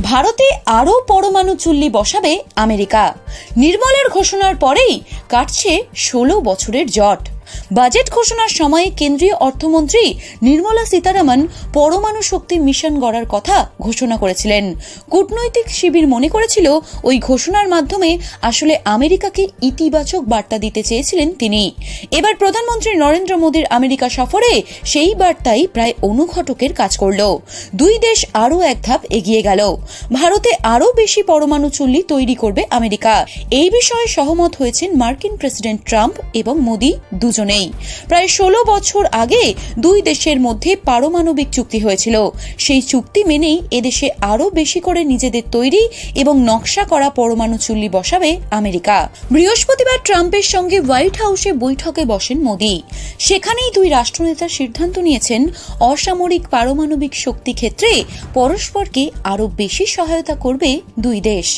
ভারতে আরও পরমাণু চুল্লি বসাবে আমেরিকা। নির্মলের ঘোষণার পরেই কাটছে 16 বছরের জট। বাজেট ঘোষণার সময় কেন্দ্রীয় অর্থমন্ত্রী নির্মলা সীতারামন পরমাণু শক্তি মিশন গড়ার কথা ঘোষণা করেছিলেন। কূটনৈতিক শিবির মনে করেছিল ওই ঘোষণার মাধ্যমে আসলে আমেরিকাকে ইতিবাচক বার্তা দিতে চেয়েছিলেন তিনি। এবার প্রধানমন্ত্রী নরেন্দ্র মোদীর আমেরিকা সফরে সেই বার্তাই প্রায় অনুঘটকের কাজ করল। দুই দেশ আরও এক ধাপ এগিয়ে গেল। ভারতে আরও বেশি পরমাণু চুল্লি তৈরি করবে আমেরিকা। এই বিষয়ে সহমত হয়েছেন মার্কিন প্রেসিডেন্ট ট্রাম্প এবং মোদী দুজনেই। প্রায় 16 বছর আগে দুই দেশের মধ্যে পারমাণবিক চুক্তি হয়েছিল। সেই চুক্তি মেনেই এদেশে আরও বেশি করে নিজেদের তৈরি এবং নকশা করা পরমাণু চুল্লি বসাবে আমেরিকা। বৃহস্পতিবার ট্রাম্পের সঙ্গে হোয়াইট হাউসে বৈঠকে বসেন মোদী। সেখানেই দুই রাষ্ট্রনেতা সিদ্ধান্ত নিয়েছেন অসামরিক পারমাণবিক শক্তি ক্ষেত্রে পরস্পরকে আরও বেশি সহায়তা করবে দুই দেশ।